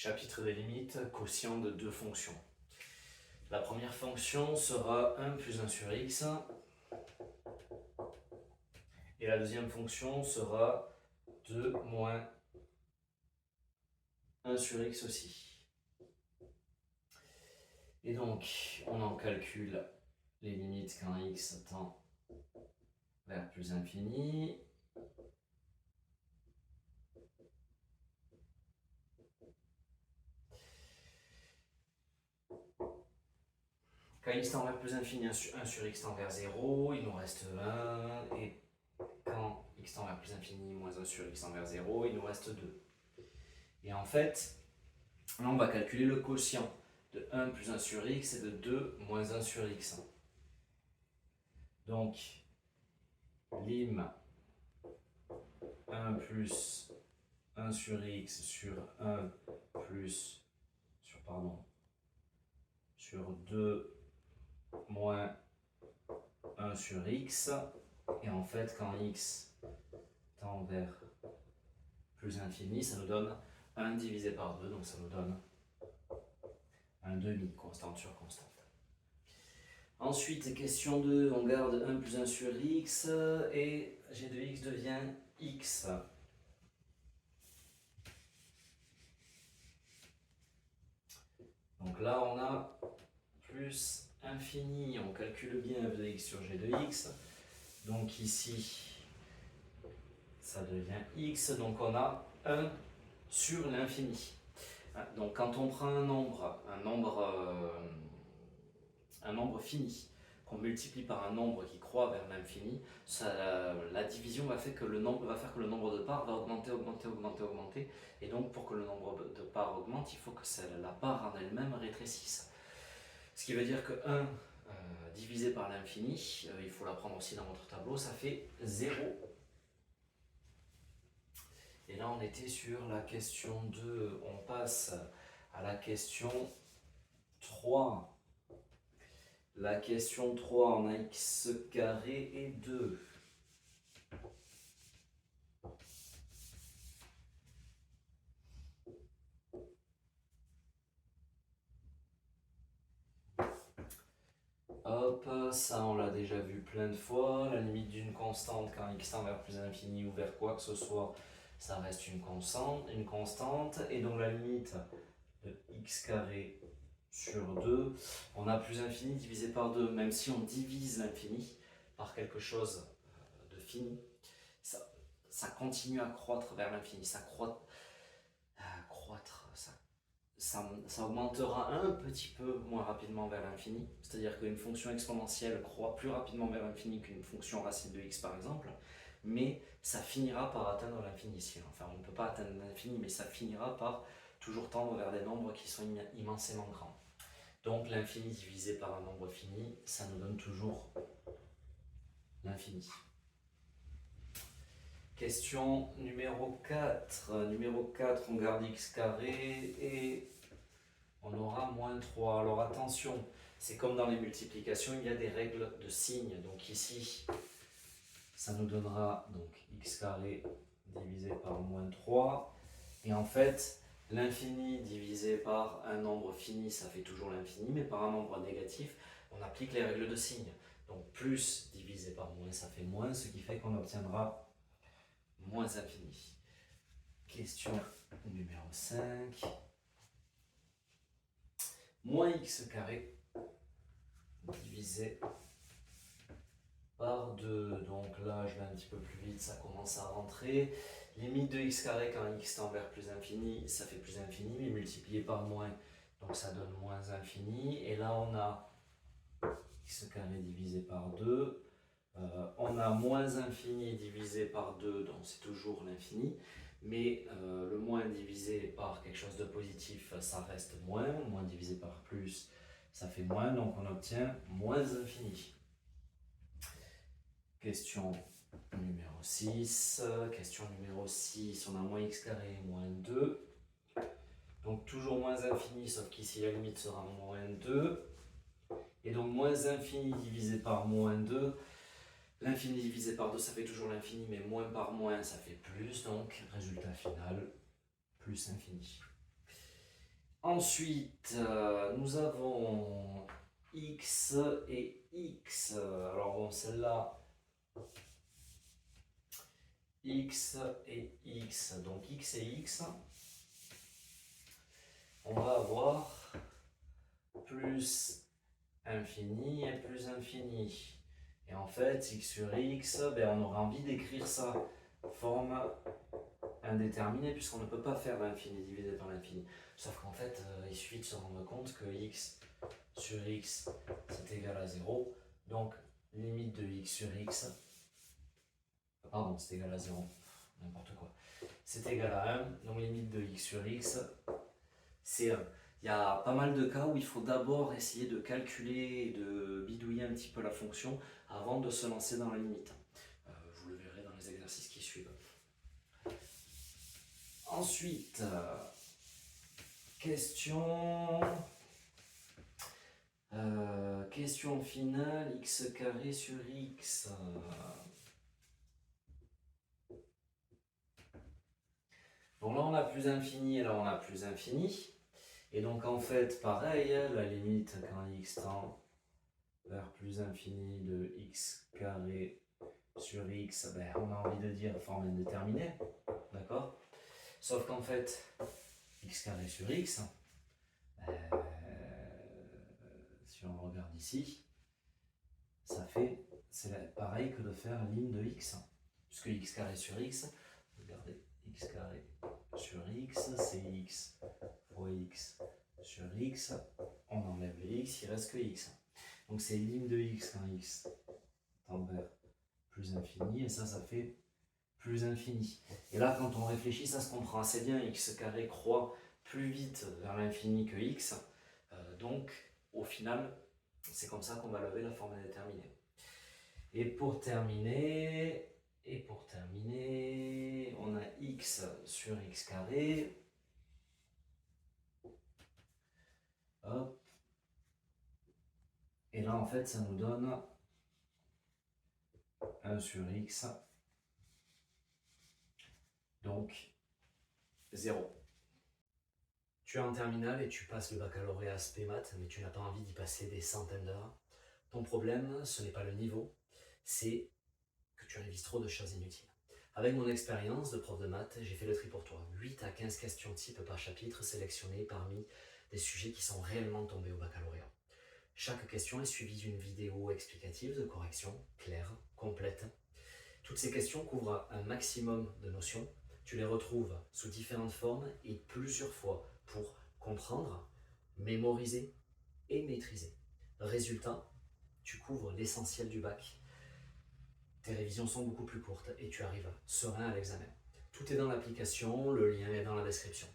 Chapitre des limites, quotient de deux fonctions. La première fonction sera 1 plus 1 sur x. Et la deuxième fonction sera 2 moins 1 sur x aussi. Et donc, on en calcule les limites quand x tend vers plus infini. Quand x tend vers plus infini, 1 sur x tend vers 0, il nous reste 1. Et quand x tend vers plus infini, moins 1 sur x tend vers 0, il nous reste 2. Et en fait, là on va calculer le quotient de 1 plus 1 sur x et de 2 moins 1 sur x. Donc, lim 1 plus 1 sur x sur 1 plus sur 2 moins 1 sur x. Et en fait, quand x tend vers plus infini, ça nous donne 1 divisé par 2, donc ça nous donne un demi, constante sur constante. Ensuite, question 2, on garde 1 plus 1 sur x et g de x devient x. Donc là, on a plus infini, on calcule bien f de x sur g de x. Donc ici, ça devient x, donc on a 1 sur l'infini. Donc quand on prend un nombre fini, qu'on multiplie par un nombre qui croît vers l'infini, la division va faire que le nombre de parts va augmenter, augmenter, augmenter, augmenter. Et donc pour que le nombre de parts augmente, il faut que la part en elle-même rétrécisse. Ce qui veut dire que 1 divisé par l'infini, il faut la prendre aussi dans votre tableau, ça fait 0. Et là on était sur la question 2, on passe à la question 3. La question 3, on a x carré et 2. Hop, ça on l'a déjà vu plein de fois. La limite d'une constante quand x tend vers plus infini ou vers quoi que ce soit, ça reste une constante. Et donc la limite de x carré sur 2, on a plus infini divisé par 2. Même si on divise l'infini par quelque chose de fini, ça continue à croître vers l'infini. Ça augmentera un petit peu moins rapidement vers l'infini. C'est-à-dire qu'une fonction exponentielle croît plus rapidement vers l'infini qu'une fonction racine de x par exemple. Mais ça finira par atteindre l'infini. Enfin, on ne peut pas atteindre l'infini, mais ça finira par toujours tendre vers des nombres qui sont immensément grands. Donc l'infini divisé par un nombre fini, ça nous donne toujours l'infini. Question numéro 4. Numéro 4, on garde x carré et on aura moins 3. Alors attention, c'est comme dans les multiplications, il y a des règles de signes. Donc ici, ça nous donnera donc x carré divisé par moins 3. Et en fait, l'infini divisé par un nombre fini, ça fait toujours l'infini, mais par un nombre négatif, on applique les règles de signes. Donc plus divisé par moins, ça fait moins, ce qui fait qu'on obtiendra moins infini. Question numéro 5. Moins x carré divisé par 2. Donc là, je vais un petit peu plus vite, ça commence à rentrer. Limite de x carré quand x tend vers plus infini, ça fait plus infini, mais multiplié par moins, donc ça donne moins infini. Et là, on a x carré divisé par 2. On a moins infini divisé par 2, donc c'est toujours l'infini. Mais le moins divisé par quelque chose de positif, ça reste moins. Moins divisé par plus, ça fait moins. Donc on obtient moins infini. Question numéro 6. Question numéro 6, on a moins x carré moins 2. Donc toujours moins infini, sauf qu'ici la limite sera moins 2. Et donc moins infini divisé par moins 2. L'infini divisé par 2, ça fait toujours l'infini, mais moins par moins, ça fait plus. Donc résultat final, plus infini. Ensuite, nous avons x et x. Alors bon, celle-là, x et x. Donc x et x, on va avoir plus infini et plus infini. Et en fait, x sur x, ben, on aura envie d'écrire ça forme indéterminée, puisqu'on ne peut pas faire l'infini divisé par l'infini. Sauf qu'en fait, il suffit de se rendre compte que x sur x, c'est égal à 0. Donc, limite de x sur x, pardon, c'est égal à 0, n'importe quoi. C'est égal à 1, donc limite de x sur x, c'est 1. Il y a pas mal de cas où il faut d'abord essayer de calculer et de bidouiller un petit peu la fonction avant de se lancer dans la limite. Vous le verrez dans les exercices qui suivent. Ensuite, question finale, x carré sur x. Donc là on a plus infini et là on a plus infini. Et donc en fait, pareil, la limite quand x tend vers plus infini de x carré sur x, ben, on a envie de dire forme indéterminée, d'accord? Sauf qu'en fait, x carré sur x, si on regarde ici, ça fait, c'est pareil que de faire ligne de x, puisque x carré sur x, regardez, x carré sur x, c'est x fois x sur x, on enlève les x, il reste que x. Donc c'est ligne de x quand x tend vers plus infini, et ça fait plus infini. Et là, quand on réfléchit, ça se comprend assez bien, x carré croît plus vite vers l'infini que x, donc au final, c'est comme ça qu'on va lever la forme indéterminée. Et pour terminer, on a x sur x carré. Hop. Et là, en fait, ça nous donne 1 sur x, donc 0. Tu es en terminale et tu passes le baccalauréat spé maths, mais tu n'as pas envie d'y passer des centaines d'heures. Ton problème, ce n'est pas le niveau, c'est que tu révises trop de choses inutiles. Avec mon expérience de prof de maths, j'ai fait le tri pour toi. 8 à 15 questions type par chapitre sélectionnées parmi des sujets qui sont réellement tombés au baccalauréat. Chaque question est suivie d'une vidéo explicative de correction, claire, complète. Toutes ces questions couvrent un maximum de notions. Tu les retrouves sous différentes formes et plusieurs fois pour comprendre, mémoriser et maîtriser. Résultat, tu couvres l'essentiel du bac. Tes révisions sont beaucoup plus courtes et tu arrives serein à l'examen. Tout est dans l'application, le lien est dans la description.